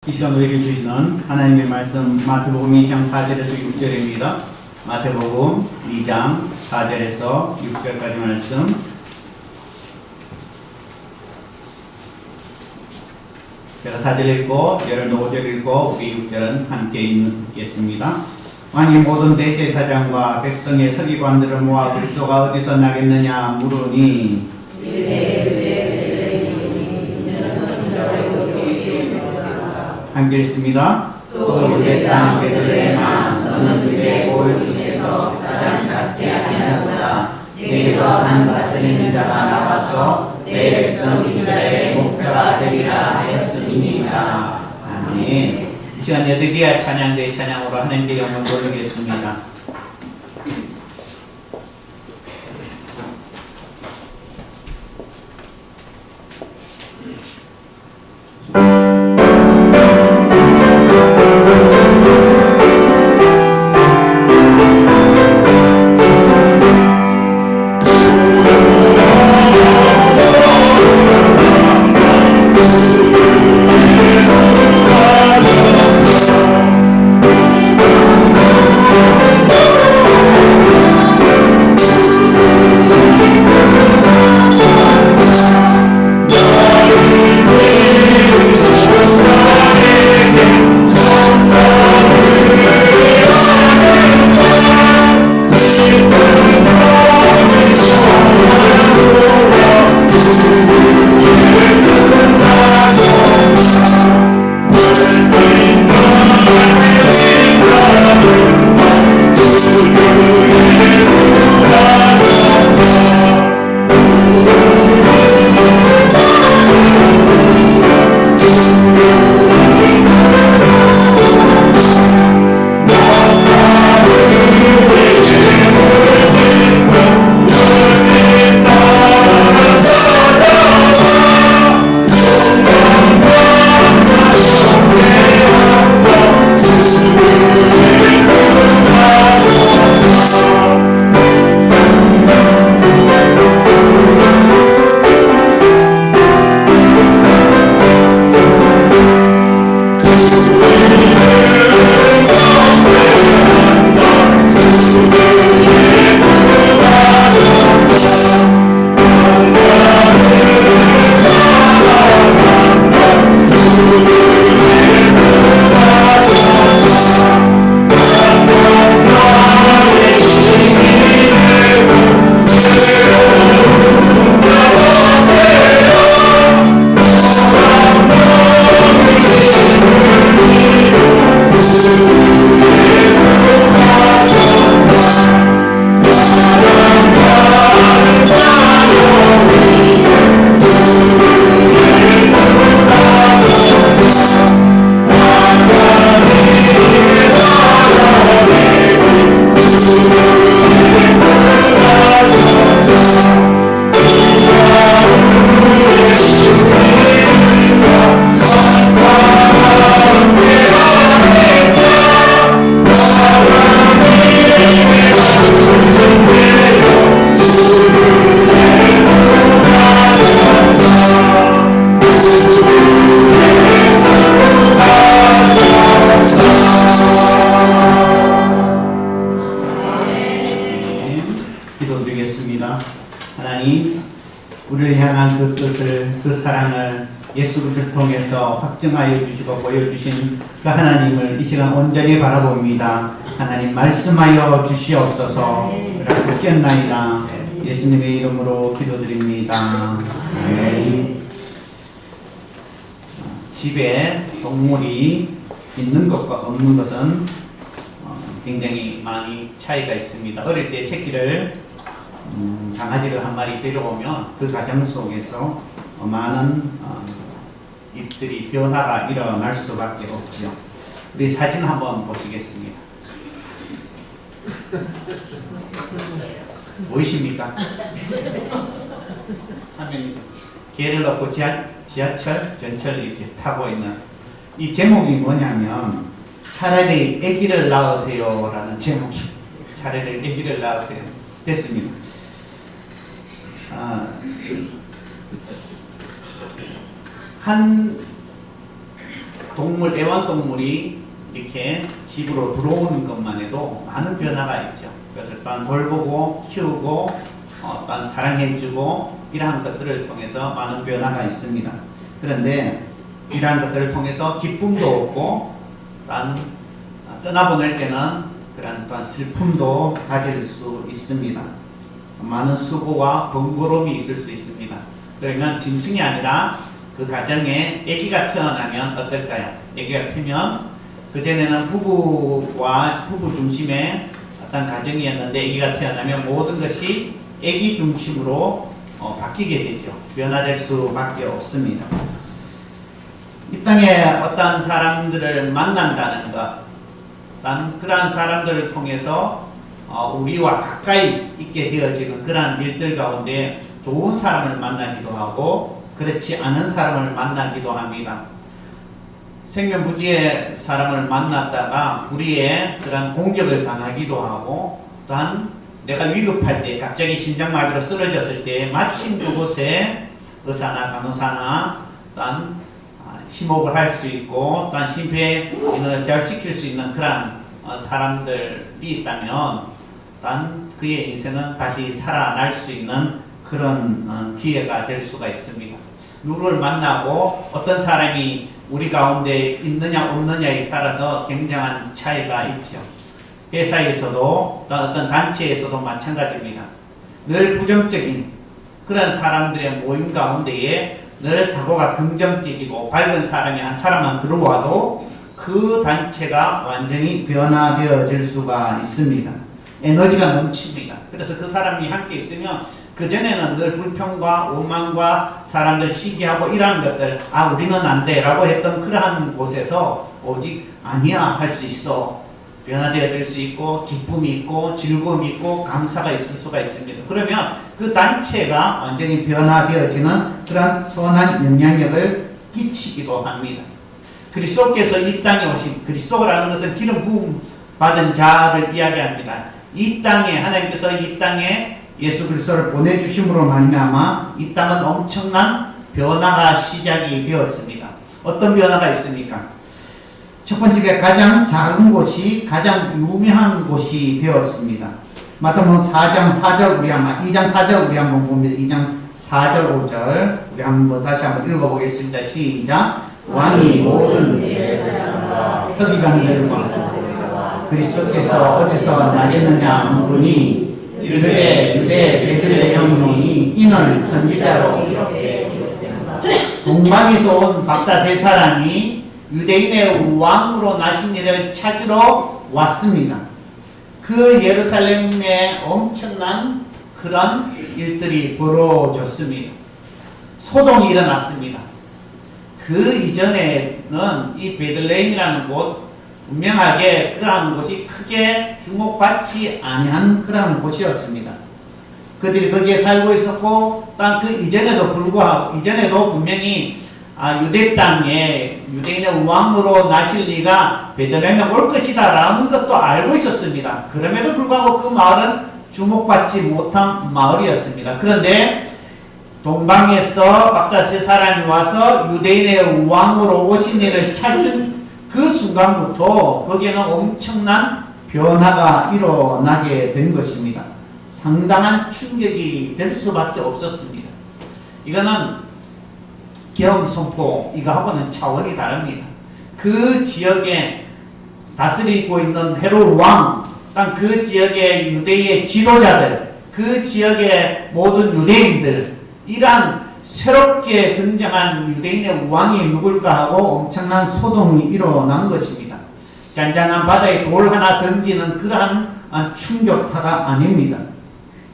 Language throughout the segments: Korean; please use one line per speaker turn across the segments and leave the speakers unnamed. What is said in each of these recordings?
이 시간 우리에게 주시는 하나님의 말씀 마태복음 2장 4절에서 6절입니다. 마태복음 2장 4절에서 6절까지 말씀. 제가 4절 읽고 여러분 5절 읽고 우리 6절은 함께 읽겠습니다. 왕이 모든 대제사장과 백성의 서기관들을 모아 불소가 어디서 나겠느냐 물으니 함께 읽습니다. 또 유대 땅 베들레헴아 너는 유대 고을 중에서 가장 작지 아니하도다. 내게서 한 다스리는 자가 나와서 내 백성 이스라엘의 목자가 되리라 하였음이니라. 아멘. 이 시간 여드기야 찬양대의 찬양으로 하나님께 영광 돌리겠습니다. 하나님, 우리를 향한 그 뜻을, 그 사랑을 예수 그리스도를 통해서 확증하여 주시고 보여주신 그 하나님을 이 시간 온전히 바라봅니다. 하나님 말씀하여 주시옵소서. 그렇게 깨었나이다. 예수님의 이름으로 기도드립니다. 아멘. 집에 동물이 있는 것과 없는 것은 굉장히 많이 차이가 있습니다. 어릴 때 새끼를 강아지를 한 마리 데려오면 그 가정 속에서 많은 일들이 변화가 일어날 수밖에 없죠. 우리 사진 한번 보시겠습니다. 보이십니까? 하면 개를 넣고 지하철, 전철을 이렇게 타고 있는 이 제목이 뭐냐면 차라리 아기를 낳으세요 라는 제목이 차라리 아기를 낳으세요 됐습니다. 한 동물, 애완동물이 이렇게 집으로 들어오는 것만 해도 많은 변화가 있죠. 그래서 또한 돌보고 키우고 또한 사랑해주고 이러한 것들을 통해서 많은 변화가 있습니다. 그런데 이러한 것들을 통해서 기쁨도 없고 또한 떠나보낼 때는 그런 또한 슬픔도 가질 수 있습니다. 많은 수고와 번거로움이 있을 수 있습니다. 그러면 짐승이 아니라 그 가정에 아기가 태어나면 어떨까요? 아기가 태면 그전에는 부부 중심의 어떤 가정이었는데 아기가 태어나면 모든 것이 아기 중심으로 바뀌게 되죠. 변화될 수밖에 없습니다. 이 땅에 어떤 사람들을 만난다는 것, 그러한 사람들을 통해서 우리와 가까이 있게 되어지는 그러한 일들 가운데 좋은 사람을 만나기도 하고 그렇지 않은 사람을 만나기도 합니다. 생명부지의 사람을 만났다가 불의에 그런 공격을 당하기도 하고 또한 내가 위급할 때 갑자기 심장마비로 쓰러졌을 때 마침 그곳에 의사나 간호사나 또한 심호흡을 할 수 있고 또한 심폐기능을 잘 시킬 수 있는 그런 사람들이 있다면 또한 그의 인생은 다시 살아날 수 있는 그런 기회가 될 수가 있습니다. 누구를 만나고 어떤 사람이 우리 가운데 있느냐 없느냐에 따라서 굉장한 차이가 있죠. 회사에서도 어떤 단체에서도 마찬가지입니다. 늘 부정적인 그런 사람들의 모임 가운데에 늘 사고가 긍정적이고 밝은 사람이 한 사람만 들어와도 그 단체가 완전히 변화되어질 수가 있습니다. 에너지가 넘칩니다. 그래서 그 사람이 함께 있으면 그전에는 늘 불평과 오만과 사람들 시기하고 이러한 것들 우리는 안 돼 라고 했던 그러한 곳에서 오직 아니야 할 수 있어 변화되어질 수 있고 기쁨이 있고 즐거움이 있고 감사가 있을 수가 있습니다. 그러면 그 단체가 완전히 변화되어지는 그런 선한 영향력을 끼치기도 합니다. 그리스도께서 이 땅에 오신 그리스도라는 것은 기름 부음 받은 자를 이야기합니다. 이 땅에 하나님께서 이 땅에 예수 그리스도를 보내주심으로 말미암아 이 땅은 엄청난 변화가 시작이 되었습니다. 어떤 변화가 있습니까? 첫 번째가 가장 작은 곳이 가장 유명한 곳이 되었습니다. 마태복음 4장 4절 2장 4절 우리 한번 봅니다. 2장 4절 5절 우리 한번 다시 한번 읽어보겠습니다. 시작. 왕이 모든 서기관들과 그리스도께서 어디서 나겠느냐 물으니 이르되 유대 베들레헴이니 이는 선지자로 동방에서 온 박사 세 사람이 유대인의 왕으로 나신 이를 찾으러 왔습니다. 그 예루살렘에 엄청난 그런 일들이 벌어졌습니다. 소동이 일어났습니다. 그 이전에는 이 베들레헴이라는 곳 분명하게 그러한 곳이 크게 주목받지 아니한 그러한 곳이었습니다. 그들이 거기에 살고 있었고 또 그 이전에도 불구하고 이전에도 분명히 유대 땅에 유대인의 왕으로 나실 리가 베들레헴에 올 것이다 라는 것도 알고 있었습니다. 그럼에도 불구하고 그 마을은 주목받지 못한 마을이었습니다. 그런데 동방에서 박사 세 사람이 와서 유대인의 왕으로 오신 이를 찾은 그 순간부터 거기에는 엄청난 변화가 일어나게 된 것입니다. 상당한 충격이 될 수밖에 없었습니다. 이거는 계엄 선포 이거하고는 차원이 다릅니다. 그 지역에 다스리고 있는 헤롯 왕, 그 지역의 유대의 지도자들, 그 지역의 모든 유대인들, 이러한 새롭게 등장한 유대인의 왕이 누굴까 하고 엄청난 소동이 일어난 것입니다. 잔잔한 바다에 돌 하나 던지는 그러한 충격파가 아닙니다.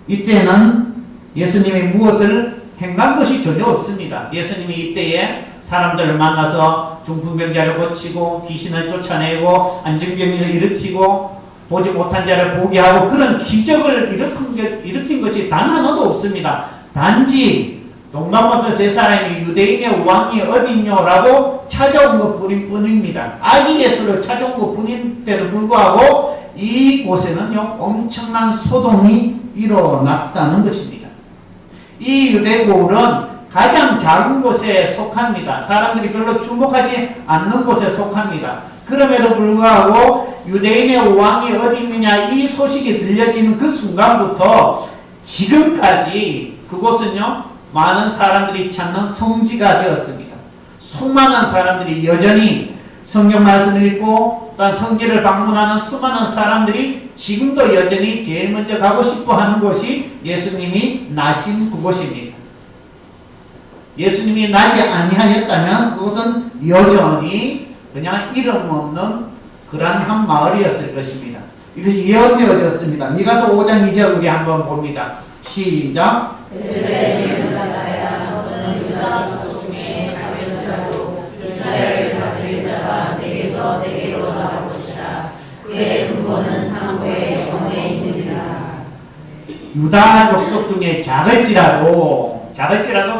이때는 예수님이 무엇을 행한 것이 전혀 없습니다. 예수님이 이때에 사람들을 만나서 중풍병자를 고치고 귀신을 쫓아내고 안정병을 일으키고 보지 못한 자를 보게 하고 그런 기적을 일으킨 것이 단 하나도 없습니다. 단지 동방박사 세 사람이 유대인의 왕이 어디냐라고 찾아온 것 뿐입니다. 아기 예수를 찾아온 것 뿐인데도 불구하고 이곳에는요 엄청난 소동이 일어났다는 것입니다. 이 유대고을은 가장 작은 곳에 속합니다. 사람들이 별로 주목하지 않는 곳에 속합니다. 그럼에도 불구하고 유대인의 왕이 어디 있느냐 이 소식이 들려지는 그 순간부터 지금까지 그곳은요 많은 사람들이 찾는 성지가 되었습니다. 수많은 사람들이 여전히 성경 말씀을 읽고 또한 성지를 방문하는 수많은 사람들이 지금도 여전히 제일 먼저 가고 싶어 하는 곳이 예수님이 나신 그곳입니다. 예수님이 나지 아니하였다면 그것은 여전히 그냥 이름 없는 그러한 한 마을이었을 것입니다. 이것이 예언되어졌습니다. 미가서 5장 2절 우리 한번 봅니다. 시작.
이스라엘 다스릴 자가 내게서 내게로 나올 것이라. 그의 근본은 상고의 영원에 있느니라.
유다 족속 중에 작을지라도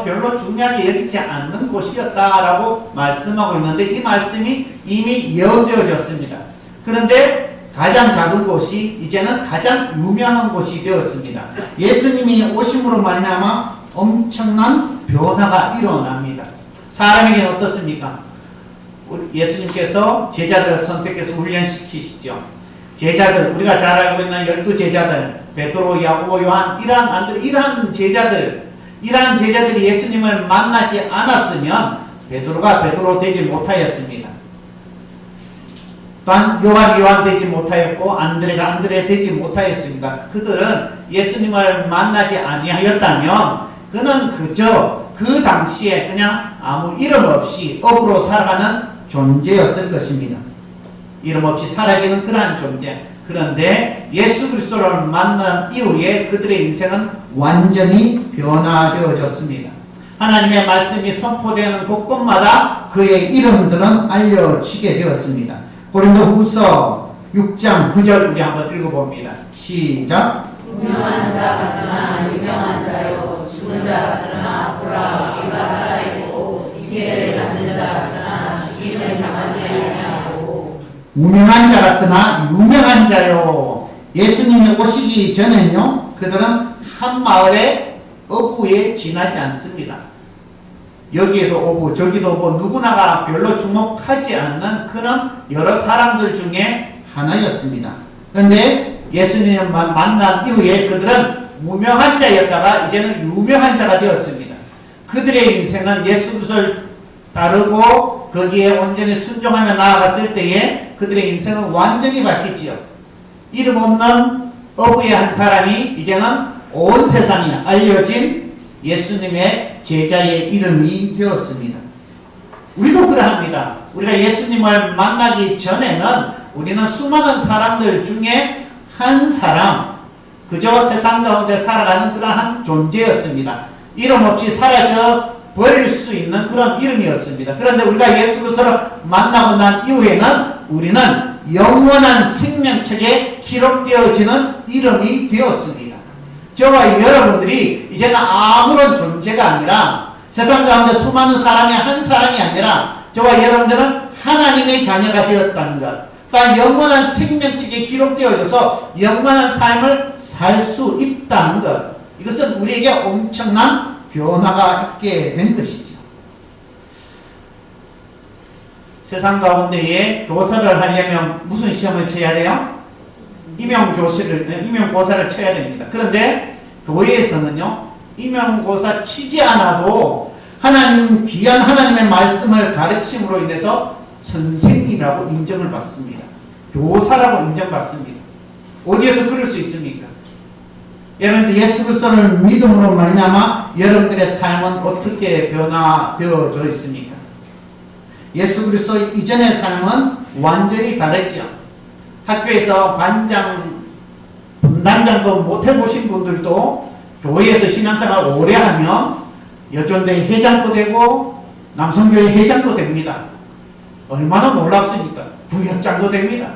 별로 중요하게 여기지 않는 곳이었다라고 말씀하고 있는데 이 말씀이 이미 예언되어졌습니다. 그런데 가장 작은 곳이 이제는 가장 유명한 곳이 되었습니다. 예수님이 오심으로 말미암아 엄청난 변화가 일어납니다. 사람에게는 어떻습니까? 예수님께서 제자들을 선택해서 훈련시키시죠. 제자들, 우리가 잘 알고 있는 12제자들, 베드로, 야고보, 요한, 이러한 제자들이 예수님을 만나지 않았으면 베드로가 베드로 되지 못하였습니다. 또한 요한 되지 못하였고 안드레가 안드레 되지 못하였습니다. 그들은 예수님을 만나지 아니하였다면 그는 그저 그 당시에 그냥 아무 이름 없이 업으로 살아가는 존재였을 것입니다. 이름 없이 사라지는 그러한 존재. 그런데 예수 그리스도를 만난 이후에 그들의 인생은 완전히 변화되어졌습니다. 하나님의 말씀이 선포되는 곳곳마다 그의 이름들은 알려지게 되었습니다. 고린도후서 6장 9절 우리 한번 읽어봅니다. 시작.
유명한 자 같으나 유명한 자요, 죽은 자 같으나 보라 우리가 살아있고 지혜를 받는 자 같으나 죽임을 당하지 아니하고.
무명한 자 같으나 유명한 자요. 예수님이 오시기 전에는요 그들은 한 마을의 어부에 지나지 않습니다. 여기에도 오고 저기도 오고 누구나가 별로 주목하지 않는 그런 여러 사람들 중에 하나였습니다. 그런데 예수님을 만난 이후에 그들은 무명한 자였다가 이제는 유명한 자가 되었습니다. 그들의 인생은 예수 그리스도를 따르고 거기에 온전히 순종하며 나아갔을 때에 그들의 인생은 완전히 바뀌지요. 이름 없는 어부의 한 사람이 이제는 온 세상에 알려진 예수님의 제자의 이름이 되었습니다. 우리도 그러합니다. 우리가 예수님을 만나기 전에는 우리는 수많은 사람들 중에 한 사람, 그저 세상 가운데 살아가는 그러한 존재였습니다. 이름 없이 사라져 버릴 수 있는 그런 이름이었습니다. 그런데 우리가 예수 그리스도를 만나고 난 이후에는 우리는 영원한 생명책에 기록되어지는 이름이 되었습니다. 저와 여러분들이 이제는 아무런 존재가 아니라 세상 가운데 수많은 사람의 한 사람이 아니라 저와 여러분들은 하나님의 자녀가 되었다는 것, 또한 영원한 생명책에 기록되어져서 영원한 삶을 살 수 있다는 것, 이것은 우리에게 엄청난 변화가 있게 된 것이죠. 세상 가운데에 교사를 하려면 무슨 시험을 쳐야 돼요? 임용고사를 쳐야 됩니다. 그런데 교회에서는요, 임용고사 치지 않아도 귀한 하나님의 말씀을 가르침으로 인해서 선생님이라고 인정을 받습니다. 교사라고 인정받습니다. 어디에서 그럴 수 있습니까? 여러분들 예수 그리스도를 믿음으로 말미암아 여러분들의 삶은 어떻게 변화되어져 있습니까? 예수 그리스도 이전의 삶은 완전히 다르죠. 학교에서 분단장도 못 해보신 분들도 교회에서 신앙생활 오래 하면 여전대 회장도 되고 남성교회 회장도 됩니다. 얼마나 놀랍습니까? 부협장도 됩니다.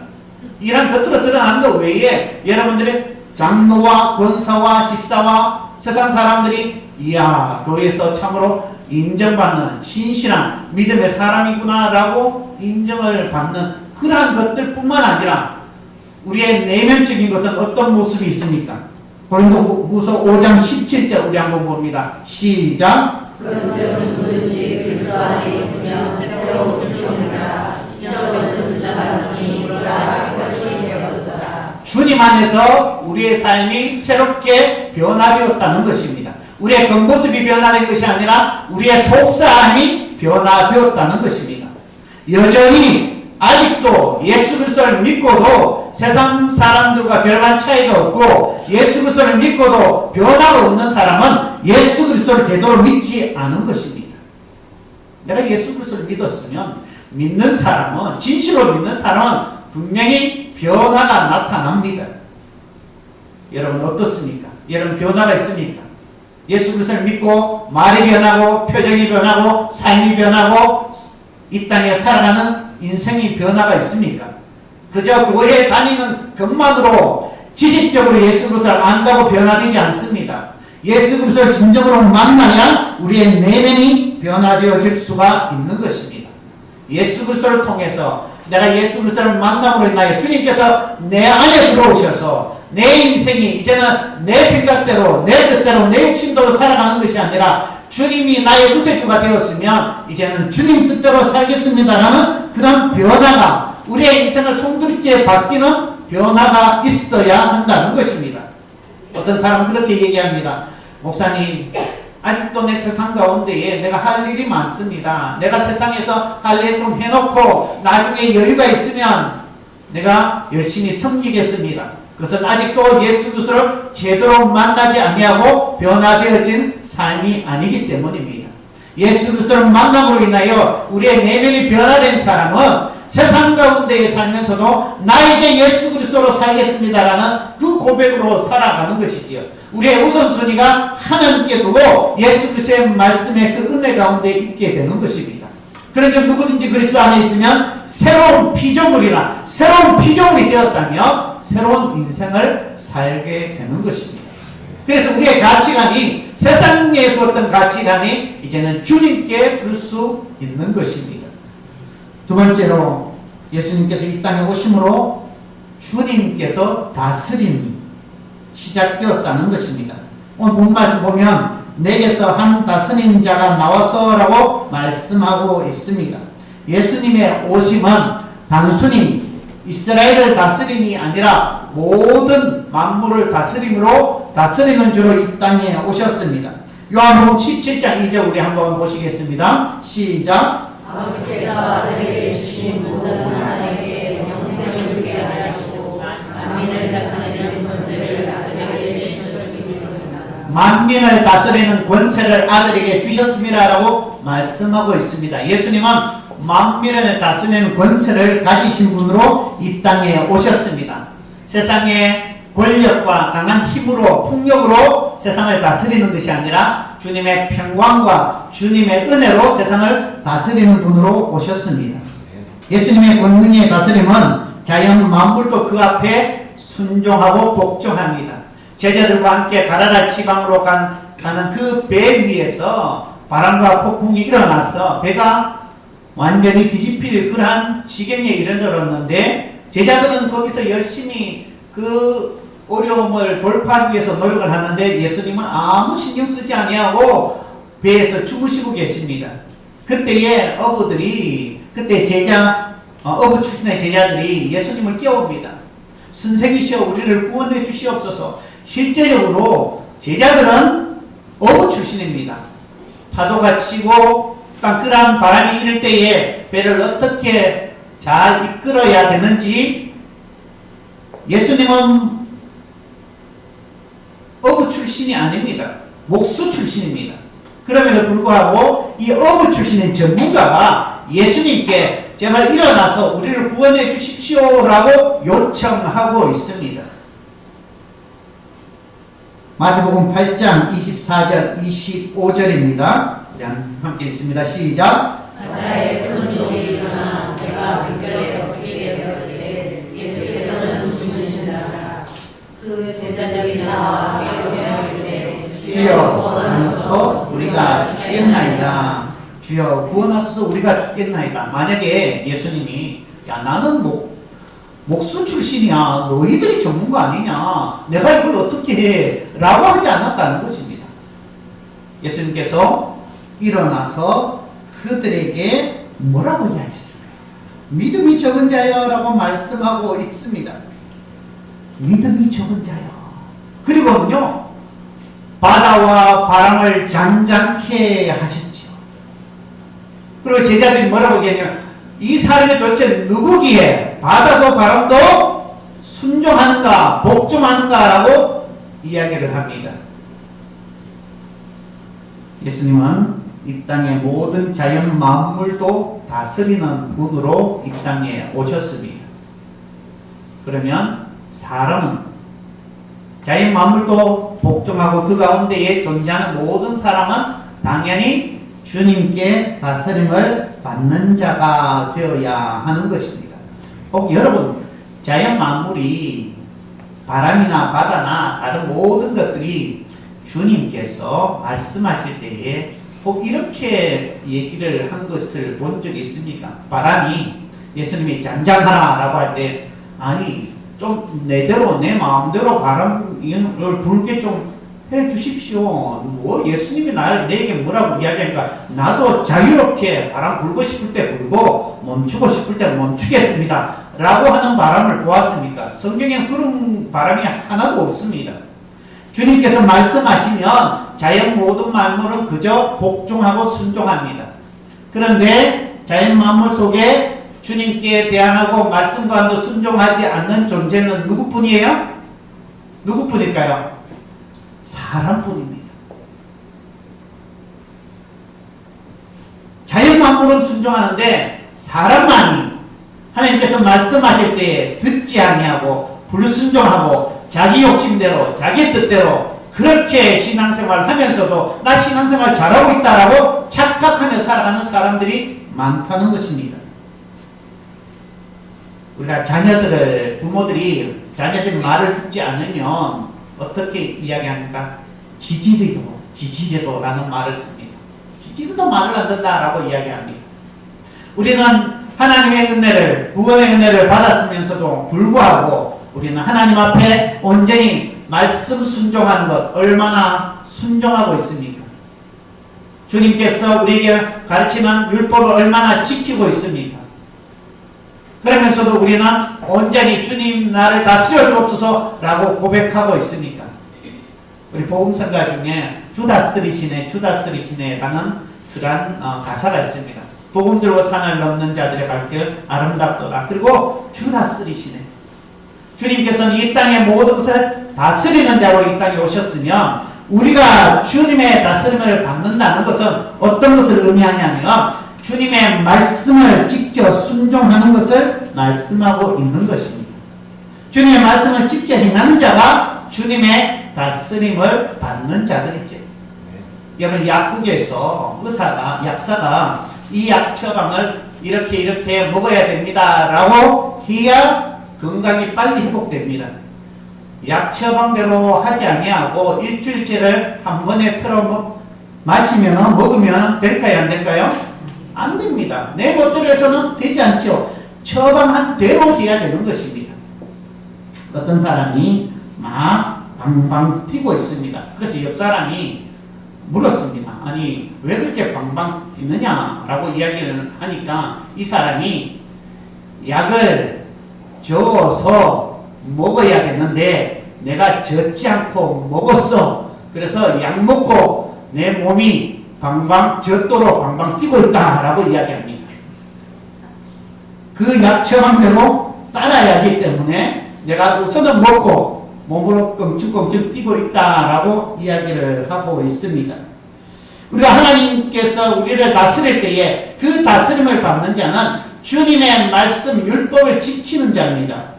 이런 겉으로 드러난 것 외에 여러분들의 장로와 권사와 집사와 세상 사람들이 이야, 교회에서 참으로 인정받는 신실한 믿음의 사람이구나 라고 인정을 받는 그러한 것들 뿐만 아니라 우리의 내면적인 것은 어떤 모습이 있습니까? 고린도후서 5장 17절 우리 한번 봅니다. 시작.
그런즉 누구든지 그리스도 안에 있으면 새로운 피조물이라 이전 것은 지나갔으니 보라 새 것이 되었더라.
주님 안에서 우리의 삶이 새롭게 변화되었다는 것입니다. 우리의 겉모습이 변화된 것이 아니라 우리의 속사람이 변화되었다는 것입니다. 여전히 아직도 예수 그리스도를 믿고도 세상 사람들과 별반 차이가 없고 예수 그리스도를 믿고도 변화가 없는 사람은 예수 그리스도를 제대로 믿지 않은 것입니다. 내가 예수 그리스도를 믿었으면 믿는 사람은 진실로 믿는 사람은 분명히 변화가 나타납니다. 여러분 어떻습니까? 여러분 변화가 있습니까? 예수 그리스도를 믿고 말이 변하고 표정이 변하고 삶이 변하고 이 땅에 살아가는 인생이 변화가 있습니까? 그저 교회에 다니는 것만으로 지식적으로 예수 그리스도를 안다고 변화되지 않습니다. 예수 그리스도를 진정으로 만나야 우리의 내면이 변화되어질 수가 있는 것입니다. 예수 그리스도를 통해서 내가 예수 그리스도를 만남으로 인하여 주님께서 내 안에 들어오셔서 내 인생이 이제는 내 생각대로 내 뜻대로 내 욕심대로 살아가는 것이 아니라 주님이 나의 구세주가 되었으면 이제는 주님 뜻대로 살겠습니다라는 그런 변화가 우리의 인생을 송두리째 바뀌는 변화가 있어야 한다는 것입니다. 어떤 사람은 그렇게 얘기합니다. 목사님 아직도 내 세상 가운데에 내가 할 일이 많습니다. 내가 세상에서 할 일 좀 해놓고 나중에 여유가 있으면 내가 열심히 섬기겠습니다. 그것은 아직도 예수 그리스도를 제대로 만나지 아니하고 변화되어진 삶이 아니기 때문입니다. 예수 그리스도를 만남으로 인하여 우리의 내면이 변화된 사람은 세상 가운데에 살면서도 나 이제 예수 그리스도로 살겠습니다라는 그 고백으로 살아가는 것이지요. 우리의 우선순위가 하나님께 두고 예수 그리스도의 말씀의 그 은혜 가운데 있게 되는 것입니다. 그런즉 누구든지 그리스도 안에 있으면 새로운 피조물이나 새로운 피조물이 되었다며 새로운 인생을 살게 되는 것입니다. 그래서 우리의 가치관이 세상에 두었던 가치관이 이제는 주님께 둘 수 있는 것입니다. 두 번째로 예수님께서 이 땅에 오심으로 주님께서 다스림이 시작되었다는 것입니다. 오늘 본 말씀 보면 내게서 한 다스린 자가 나와서라고 말씀하고 있습니다. 예수님의 오심은 단순히 이스라엘을 다스림이 아니라 모든 만물을 다스리는 주로 이 땅에 오셨습니다. 요한복음 17장 2절 우리 한번 보시겠습니다. 시작.
아버지께서 아들에게 주신 모든 사람에게 영생을 주게 하시고 만민을 다스리는 권세를 아들에게 주셨습니다.
만민을 다스리는 권세를 아들에게 주셨습니다라고 말씀하고 있습니다. 예수님은 만민을 다스리는 권세를 가지신 분으로 이 땅에 오셨습니다. 세상의 권력과 강한 힘으로 폭력으로 세상을 다스리는 것이 아니라 주님의 평강과 주님의 은혜로 세상을 다스리는 분으로 오셨습니다. 예수님의 권능의 다스림은 자연 만물도 그 앞에 순종하고 복종합니다. 제자들과 함께 가라다 지방으로 가는 그 배 위에서 바람과 폭풍이 일어나서 배가 완전히 뒤집힐 그러한 지경에 이르렀는데 제자들은 거기서 열심히 그 어려움을 돌파하기 위해서 노력을 하는데 예수님은 아무 신경 쓰지 아니하고 배에서 주무시고 계십니다. 그때의 어부들이 어부 출신의 제자들이 예수님을 깨웁니다. 선생이시여 우리를 구원해 주시옵소서. 실제적으로 제자들은 어부 출신입니다. 파도가 치고 깡그한 바람이 일을 때에 배를 어떻게 잘 이끌어야 되는지 예수님은 어부 출신이 아닙니다. 목수 출신입니다. 그럼에도 불구하고 이 어부 출신인 전문가가 예수님께 제발 일어나서 우리를 구원해 주십시오라고 요청하고 있습니다. 마태복음 8장 24절 25절입니다. 우리 함께 읽습니다. 시작.
바다에 큰 종이 일어나 배가 물결에 엎드리게 되었을 때 예수께서는 주무시니라. 그 제자들이 나와 깨우며 이르되
주여 구원하소서 우리가 죽겠나이다. 주여 구원하소서 우리가 죽겠나이다. 만약에 예수님이 야 나는 목수 출신이야 너희들이 전문가 아니냐 내가 이걸 어떻게 해 라고 하지 않았다는 것입니다. 예수님께서 일어나서 그들에게 뭐라고 이야기했을까요? 믿음이 적은 자여라고 말씀하고 있습니다. 믿음이 적은 자여. 그리고요, 바다와 바람을 잠잠케 하셨지요. 그리고 제자들이 뭐라고 얘기하냐면, 이 사람이 도대체 누구기에 바다도 바람도 순종하는가 복종하는가 라고 이야기를 합니다. 예수님은 이 땅의 모든 자연 만물도 다스리는 분으로 이 땅에 오셨습니다. 그러면 사람은 자연 만물도 복종하고 그 가운데에 존재하는 모든 사람은 당연히 주님께 다스림을 받는 자가 되어야 하는 것입니다. 혹 여러분, 자연 만물이 바람이나 바다나 다른 모든 것들이 주님께서 말씀하실 때에 꼭 이렇게 얘기를 한 것을 본 적이 있습니까? 바람이 예수님이 잠잠하라 라고 할 때, 아니 좀 내대로 내 마음대로 바람을 불게 좀 해주십시오. 뭐 예수님이 내게 뭐라고 이야기하니까 나도 자유롭게 바람 불고 싶을 때 불고 멈추고 싶을 때 멈추겠습니다 라고 하는 바람을 보았습니까? 성경에는 그런 바람이 하나도 없습니다. 주님께서 말씀하시면 자연 모든 만물은 그저 복종하고 순종합니다. 그런데 자연 만물 속에 주님께 대항하고 말씀과도 순종하지 않는 존재는 누구뿐이에요? 누구뿐일까요? 사람뿐입니다. 자연 만물은 순종하는데 사람만이 하나님께서 말씀하실 때에 듣지 아니하고 불순종하고 자기 욕심대로 자기 뜻대로 그렇게 신앙생활을 하면서도 나 신앙생활 잘하고 있다라고 착각하며 살아가는 사람들이 많다는 것입니다. 우리가 부모들이 자녀들이 말을 듣지 않으면 어떻게 이야기합니까? 지지리도라는 말을 씁니다. 지지리도 말을 안 듣는다라고 이야기합니다. 우리는 하나님의 은혜를, 구원의 은혜를 받았으면서도 불구하고 우리는 하나님 앞에 온전히 말씀 순종하는 것 얼마나 순종하고 있습니까? 주님께서 우리에게 가르치는 율법을 얼마나 지키고 있습니까? 그러면서도 우리는 온전히 주님 나를 다스려 주옵소서 라고 고백하고 있습니까? 우리 복음성가 중에 주다스리시네 라는 그런 가사가 있습니다. 복음 들고 산을 넘는 자들의 발길 아름답도다. 그리고 주다스리시네. 주님께서는 이 땅의 모든 것을 다스리는 자로 이 땅에 오셨으면 우리가 주님의 다스림을 받는다는 것은 어떤 것을 의미하냐면 주님의 말씀을 지켜 순종하는 것을 말씀하고 있는 것입니다. 주님의 말씀을 지켜 행하는 자가 주님의 다스림을 받는 자들이죠. 여러분, 약국에서 약사가 이 약 처방을 이렇게 먹어야 됩니다 라고 해야 건강이 빨리 회복됩니다. 약 처방대로 하지 아니하고 일주일째를 한 번에 틀어 먹으면 될까요? 안 될까요? 안 됩니다. 내 멋대로해서는 되지 않죠. 처방한 대로 해야 되는 것입니다. 어떤 사람이 막 방방 뛰고 있습니다. 그래서 옆 사람이 물었습니다. 아니 왜 그렇게 방방 뛰느냐 라고 이야기를 하니까 이 사람이 약을 저어서 먹어야 되는데 내가 젓지 않고 먹었어. 그래서 약 먹고 내 몸이 젖도록 방방 뛰고 있다 라고 이야기합니다. 그 약 처방대로 따라야 하기 때문에 내가 우선은 먹고 몸으로 껑충껑충 뛰고 있다라고 이야기를 하고 있습니다. 우리가 하나님께서 우리를 다스릴 때에 그 다스림을 받는 자는 주님의 말씀 율법을 지키는 자입니다.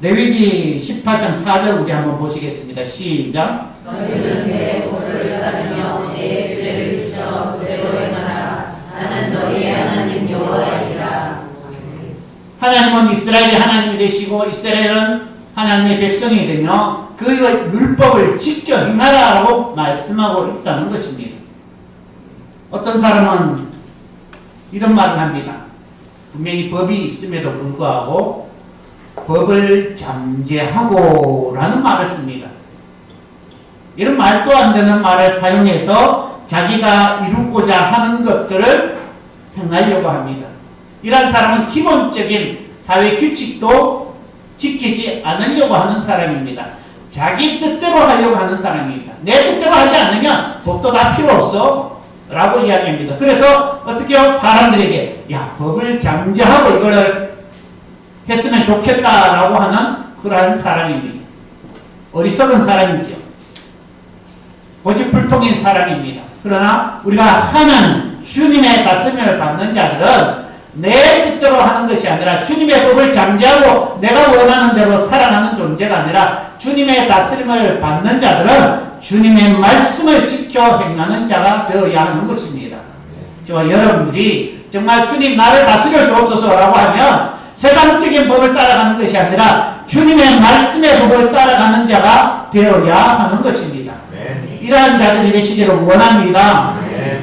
레위기 18장 4절 우리 한번 보시겠습니다. 시작.
너희는 내 법을 따르며 내 규례를 지켜 그대로 행하라. 나는 너희의 하나님 여호와이라. 하나님은
이스라엘이 하나님이 되시고 이스라엘은 하나님의 백성이 되며 그 율법을 지켜 행하라고 말씀하고 있다는 것입니다. 어떤 사람은 이런 말을 합니다. 분명히 법이 있음에도 불구하고 법을 잠재하고 라는 말을 씁니다. 이런 말도 안 되는 말을 사용해서 자기가 이루고자 하는 것들을 행하려고 합니다. 이런 사람은 기본적인 사회 규칙도 지키지 않으려고 하는 사람입니다. 자기 뜻대로 하려고 하는 사람입니다. 내 뜻대로 하지 않으면 법도 다 필요 없어 라고 이야기합니다. 그래서 어떻게 해요? 사람들에게 야, 법을 잠재하고 이거를 했으면 좋겠다라고 하는 그러한 사람입니다. 어리석은 사람이죠. 고집불통인 사람입니다. 그러나 우리가 하는 주님의 다스림을 받는 자들은 내 뜻대로 하는 것이 아니라 주님의 법을 잠재하고 내가 원하는 대로 살아가는 존재가 아니라 주님의 다스림을 받는 자들은 주님의 말씀을 지켜 행하는 자가 되어야 하는 것입니다. 저와 여러분들이 정말 주님 나를 다스려 주옵소서라고 하면 세상적인 법을 따라가는 것이 아니라 주님의 말씀의 법을 따라가는 자가 되어야 하는 것입니다. 이러한 자들이 되시기를 원합니다.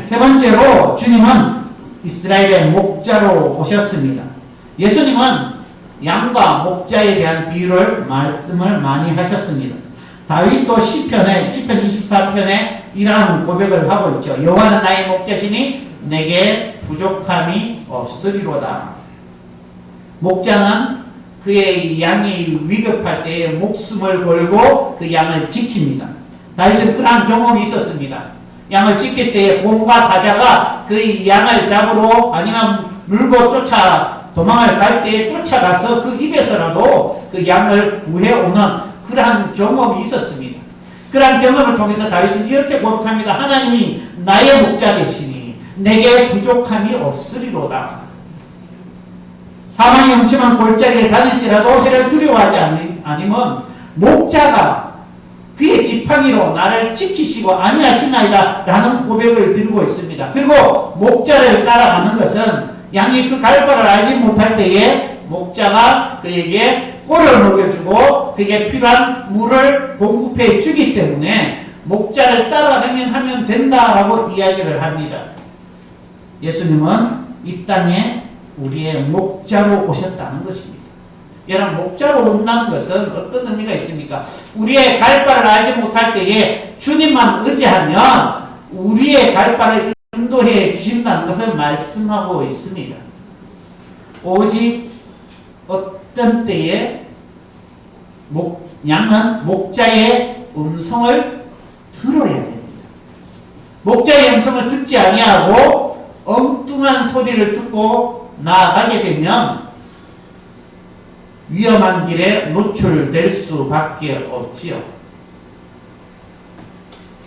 세 번째로 주님은 이스라엘의 목자로 오셨습니다. 예수님은 양과 목자에 대한 비유를 말씀을 많이 하셨습니다. 다윗도 시편 24편에 이러한 고백을 하고 있죠. 여호와는 나의 목자시니 내게 부족함이 없으리로다. 목자는 그의 양이 위급할 때에 목숨을 걸고 그 양을 지킵니다. 다윗은 그러한 경험이 있었습니다. 양을 지킬 때에 곰과 사자가 그 양을 잡으러 아니면 물고 도망을 갈 때에 쫓아가서 그 입에서라도 그 양을 구해오는 그러한 경험이 있었습니다. 그러한 경험을 통해서 다윗은 이렇게 고백합니다. 하나님이 나의 목자 되시니 내게 부족함이 없으리로다. 사망이 엄침한 골짜기를 다닐지라도 해를 두려워하지 아니면 목자가 그의 지팡이로 나를 지키시고 아니하시나이다 라는 고백을 드리고 있습니다. 그리고 목자를 따라가는 것은 양이 그 갈 바를 알지 못할 때에 목자가 그에게 꼴을 먹여주고 그에게 필요한 물을 공급해 주기 때문에 목자를 따라가면 하면 된다라고 이야기를 합니다. 예수님은 이 땅에 우리의 목자로 오셨다는 것입니다. 여러분, 목자로 온다는 것은 어떤 의미가 있습니까? 우리의 갈 바를 알지 못할 때에 주님만 의지하면 우리의 갈 바를 인도해 주신다는 것을 말씀하고 있습니다. 오직 어떤 때에 양은 목자의 음성을 들어야 됩니다. 목자의 음성을 듣지 아니하고 엉뚱한 소리를 듣고 나아가게 되면 위험한 길에 노출될 수밖에 없지요.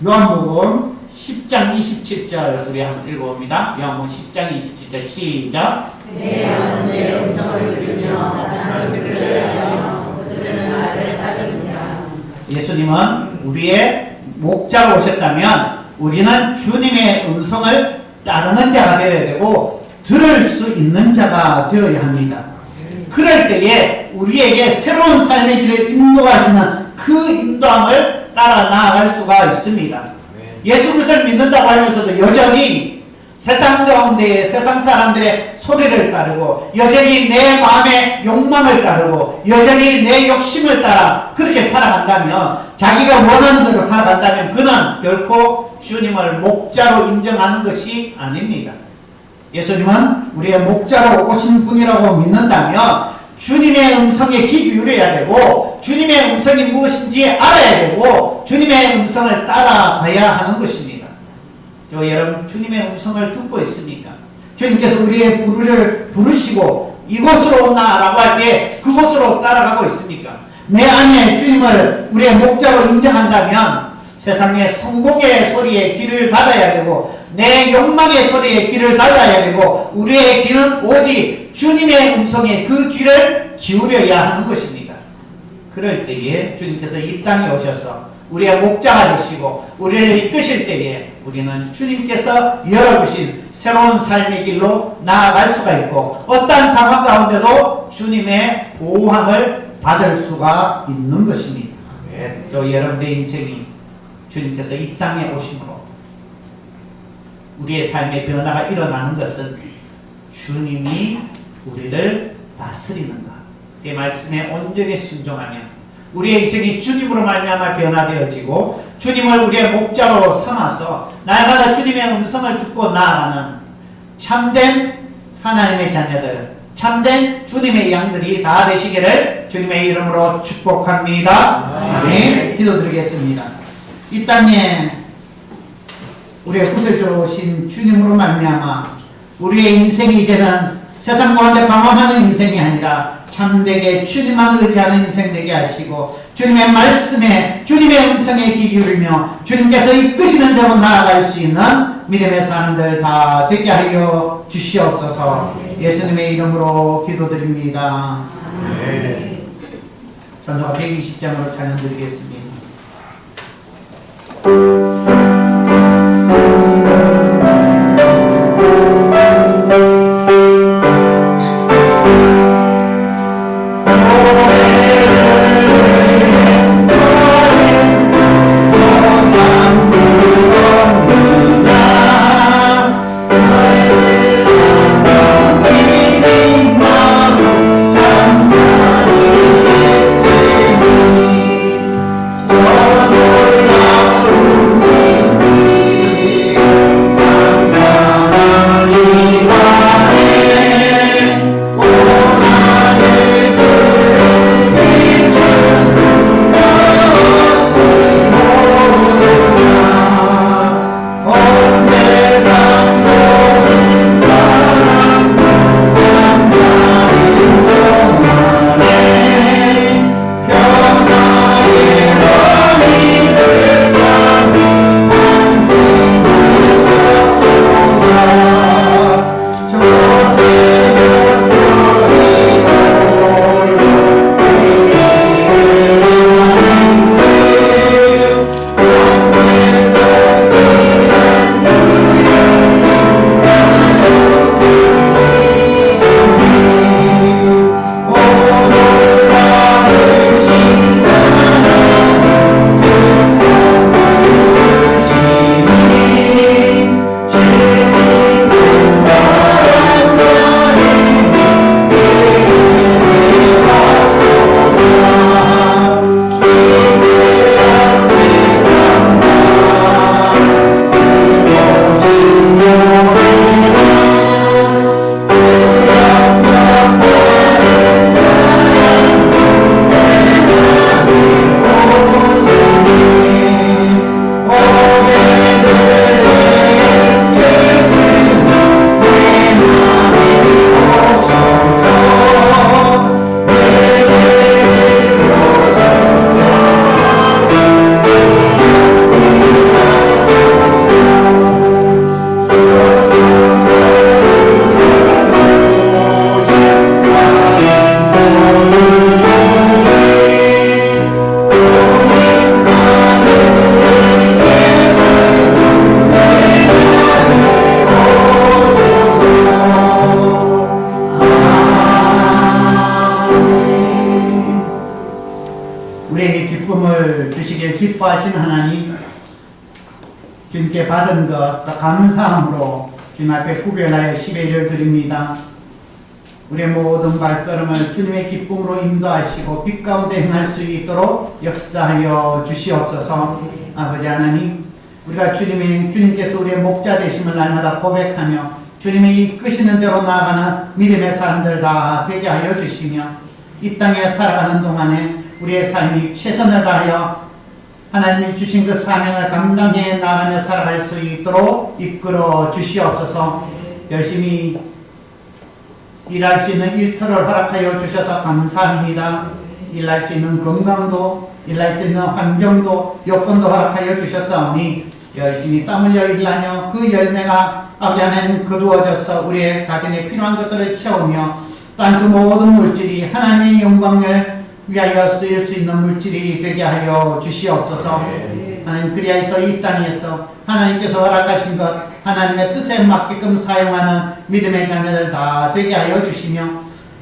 요한복음 10장 27절 우리 한번 읽어봅니다. 요한복음 10장 27절 시작.
내 양은 내 음성을 들으며 나는 그들을 알며 그들은 나를 따르느니라.
예수님은 우리의 목자로 오셨다면 우리는 주님의 음성을 따르는 자가 되어야 되고 들을 수 있는 자가 되어야 합니다. 그럴 때에 우리에게 새로운 삶의 길을 인도하시는 그 인도함을 따라 나아갈 수가 있습니다. 예수 그리스도를 믿는다고 하면서도 여전히 세상 가운데 세상 사람들의 소리를 따르고 여전히 내 마음의 욕망을 따르고 여전히 내 욕심을 따라 그렇게 살아간다면 자기가 원하는 대로 살아간다면 그는 결코 주님을 목자로 인정하는 것이 아닙니다. 예수님은 우리의 목자로 오신 분이라고 믿는다면 주님의 음성에 귀 기울여야 되고 주님의 음성이 무엇인지 알아야 되고 주님의 음성을 따라가야 하는 것입니다. 저 여러분, 주님의 음성을 듣고 있습니까? 주님께서 우리의 부르를 부르시고 이곳으로 온나 라고 할 때 그곳으로 따라가고 있습니까? 내 안에 주님을 우리의 목자로 인정한다면 세상의 성공의 소리에 귀를 닫아야 되고 내 욕망의 소리에 귀를 닫아야 되고 우리의 귀는 오직 주님의 음성에 그 귀를 기울여야 하는 것입니다. 그럴 때에 주님께서 이 땅에 오셔서 우리의 목자가 되시고 우리를 이끄실 때에 우리는 주님께서 열어주신 새로운 삶의 길로 나아갈 수가 있고 어떠한 상황 가운데도 주님의 보호함을 받을 수가 있는 것입니다. 저 여러분의 인생이 주님께서 이 땅에 오심으로 우리의 삶의 변화가 일어나는 것은 주님이 우리를 다스리는 것, 이 말씀에 온전히 순종하면 우리의 인생이 주님으로 말미암아 변화되어지고 주님을 우리의 목자로 삼아서 날마다 주님의 음성을 듣고 나아가는 참된 하나님의 자녀들, 참된 주님의 양들이 다 되시기를 주님의 이름으로 축복합니다. 아멘. 기도드리겠습니다. 이 땅에 우리의 구세주로 오신 주님으로 말미암아 우리의 인생이 이제는 세상 가운데 방황하는 인생이 아니라 참되게 주님만 의지하는 인생 되게 하시고 주님의 말씀에 주님의 음성에 귀 기울이며 주님께서 이끄시는 대로 나아갈 수 있는 믿음의 사람들 다 되게 하여 주시옵소서. 예수님의 이름으로 기도드립니다. 전도가 120장으로 찬양 드리겠습니다. 기뻐하시는 하나님, 주님께 받은 것 감사함으로 주님 앞에 구별하여 10회를 드립니다. 우리의 모든 발걸음을 주님의 기쁨으로 인도하시고 빛 가운데 행할 수 있도록 역사하여 주시옵소서. 아버지 하나님, 우리가 주님께서 우리의 목자 되심을 날마다 고백하며 주님이 이끄시는 대로 나아가는 믿음의 사람들 다 되게 하여 주시며 이 땅에 살아가는 동안에 우리의 삶이 최선을 다하여 하나님이 주신 그 사명을 감당해 나가며 살아갈 수 있도록 이끌어 주시옵소서. 열심히 일할 수 있는 일터를 허락하여 주셔서 감사합니다. 일할 수 있는 건강도, 일할 수 있는 환경도, 여건도 허락하여 주셨사오니 열심히 땀 흘려 일하며 그 열매가 아버지 하나님 거두어져서 우리의 가정에 필요한 것들을 채우며 또한 그 모든 물질이 하나님의 영광을 위하여 쓰일 수 있는 물질이 되게 하여 주시옵소서. 하나님, 그리하여서 이 땅에서 하나님께서 허락하신 것 하나님의 뜻에 맞게끔 사용하는 믿음의 자녀들 다 되게 하여 주시며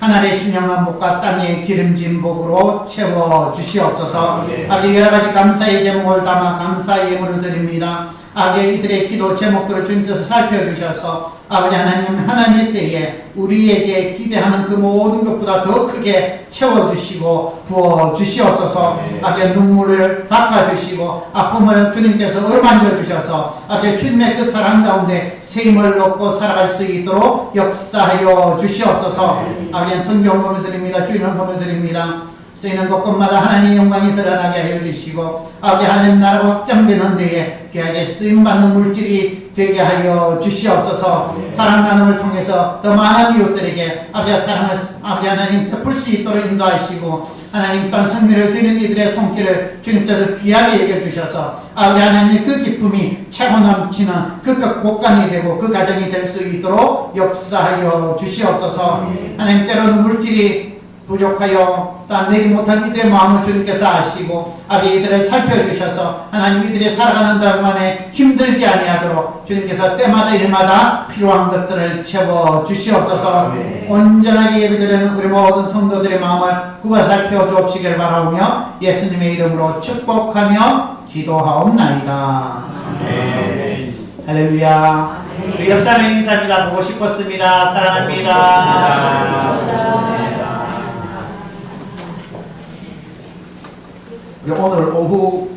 하나님의 신령한 복과 땅의 기름진 복으로 채워 주시옵소서. 아버지, 여러 가지 감사의 제목을 담아 감사의 예물을 드립니다. 아버지 이들의 기도 제목들을 주님께서 살펴주셔서 아버지 하나님의 때에 우리에게 기대하는 그 모든 것보다 더 크게 채워주시고 부어주시옵소서. 아버지 눈물을 닦아주시고 아픔을 주님께서 어루만져 주셔서 아버지 주님의 그 사랑 가운데 새 힘을 얻고 살아갈 수 있도록 역사하여 주시옵소서. 아버지 성경문을 드립니다. 주님의 문을 드립니다. 쓰이는 곳곳마다 하나님의 영광이 드러나게 하여 주시고 아버지 하나님 나라가 확장되는 데에 귀하게 쓰임받는 물질이 되게 하여 주시옵소서. 사랑 나눔을 통해서 더 많은 이웃들에게 아버지 사랑을 아버지 하나님 베풀 수 있도록 인도하시고 하나님 또한 성미를 드리는 이들의 손길을 주님께서 귀하게 여겨주셔서 아버지 하나님의 그 기쁨이 차고 넘치는 그 곳간이 되고 그 가정이 될 수 있도록 역사하여 주시옵소서. 하나님 때로는 물질이 부족하여 또한 내지 못한 이들의 마음을 주님께서 아시고 아버지 이들을 살펴주셔서 하나님 이들이 살아가는 동안에 힘들지 아니하도록 주님께서 때마다 일마다 필요한 것들을 채워주시옵소서. 온전하게 예배드리는 우리 모든 성도들의 마음을 구워 살펴주옵시길 바라오며 예수님의 이름으로 축복하며 기도하옵나이다. 할렐루야. 우리 옆사람 인사합니다. 보고 싶었습니다. 사랑합니다. 우리 오늘 오후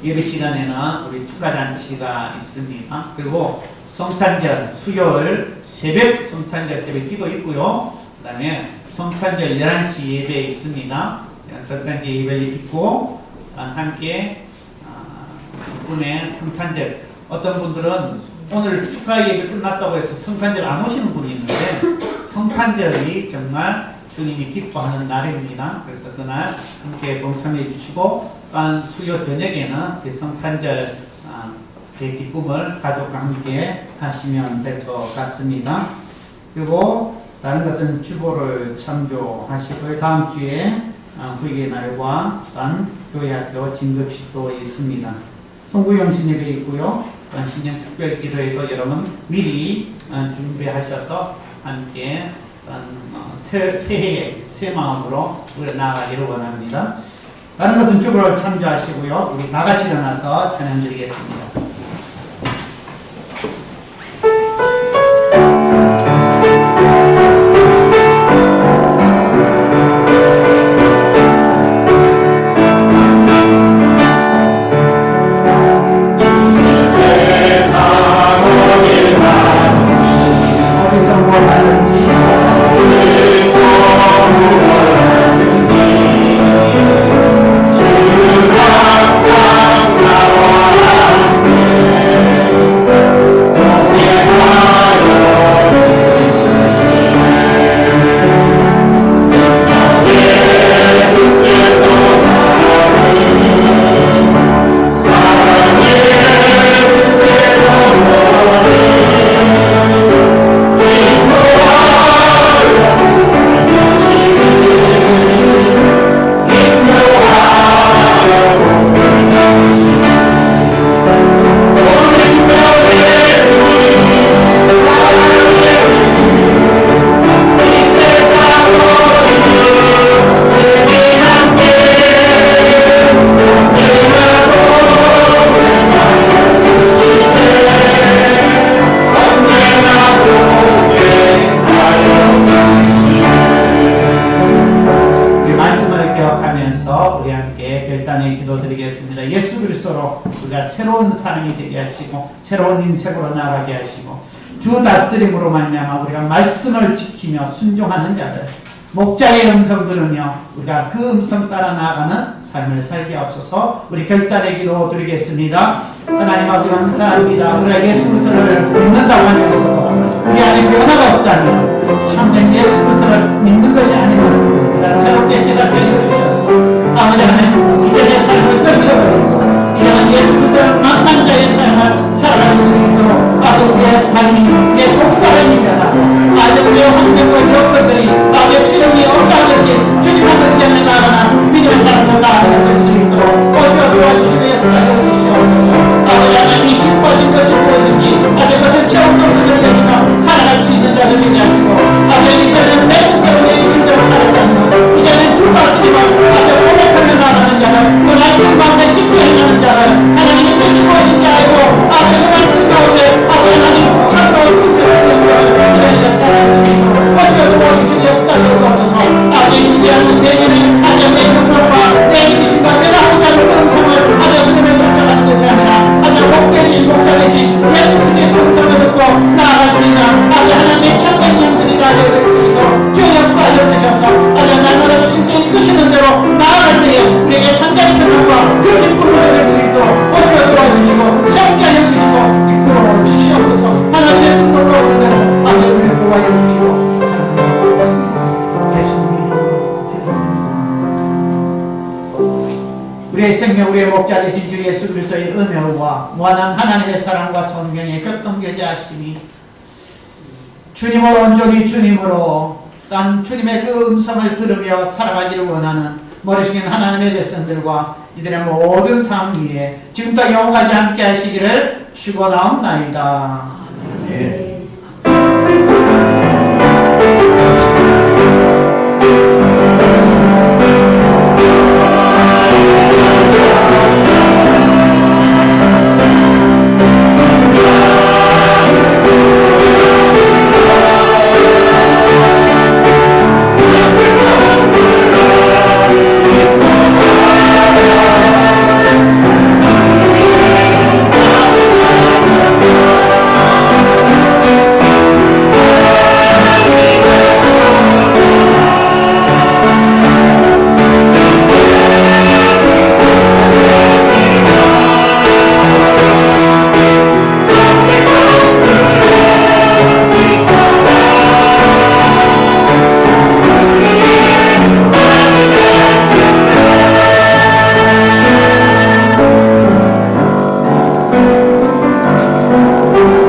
예배 시간에는 우리 축하잔치가 있습니다. 그리고 성탄절 수요일 새벽 성탄절 새벽 기도 있고요. 그 다음에 성탄절 11시 예배 있습니다. 성탄절 예배 있고 함께 이분의 성탄절 어떤 분들은 오늘 축하 예배 끝났다고 해서 성탄절 안 오시는 분이 있는데 성탄절이 정말 주님이 기뻐하는 날입니다. 그래서 그날 함께 동참해 주시고 또한 수요 저녁에는 그 성탄절 그 기쁨을 가족과 함께 하시면 될 것 같습니다. 그리고 다른 것은 주보를 참조하시고요. 다음 주에 회개 날과 또한 교회학교 진급식도 있습니다. 송구영신 예배 있고요. 또한 신년 특별 기도회도 여러분 미리 준비하셔서 함께 새해의 새 마음으로 우리 나아가기를 원합니다. 다른 것은 주보를 참조하시고요. 우리 다같이 일어나서 찬양 드리겠습니다. 새로운 인생으로 나아가게 하시고 주 다스림으로 말미암아 우리가 말씀을 지키며 순종하는 자들 목자의 음성 들으며 우리가 그 음성 따라 나아가는 삶을 살게 하옵소서. 우리 결단의 기도 드리겠습니다. 하나님 아버지 감사합니다. 우리가 예수 그리스도를 믿는다고 하면서도 우리 안에 변화가 없다면 참된 예수 그리스도를 믿는 것이 아니면 우리가 새롭게 깨닫게 해주셨어. 아버지 하나님 이전의 삶을 떨쳐버리고 이제는 예수 그리스도를 만난 자의 삶을 살아갈 수 있도록 아주 우리의 삶이 우리의 속사람이 변하고 아주 우리의 환경과 여건들이 아버지 주님이 어떠하든지 주님 하는 자에 나아가는 믿음의 사람도 나아가줄 수 있도록 오셔 도와주시고 역사해 주시옵소서. 아버지 하나님이 기뻐진 것이 무엇인지 아버지 그것을 체험성서를 내리며 살아갈 수 있는 자들 되게 하시고 아버지 이제는 내 뜻대로 내주신 대로 살아가며 이제는 주 다스림을 아버지 고백하며 나아가는 자를 그 말씀 가운데 지켜 행하는 자를 하나님의 뜻이 무엇인지 알고 아버지 우리의 생명, 우리의 목자 되신 주 예수 그리스도의 은혜와 무한한 하나님의 사랑과 성령의 교통교제하심이 주님을 온전히 주님으로 딴 주님의 그 음성을 들으며 살아가기를 원하는 머리식인 하나님의 백성들과 이들의 모든 삶 위에 지금도 영원하지 않게 하시기를 축원하옵나이다.
네.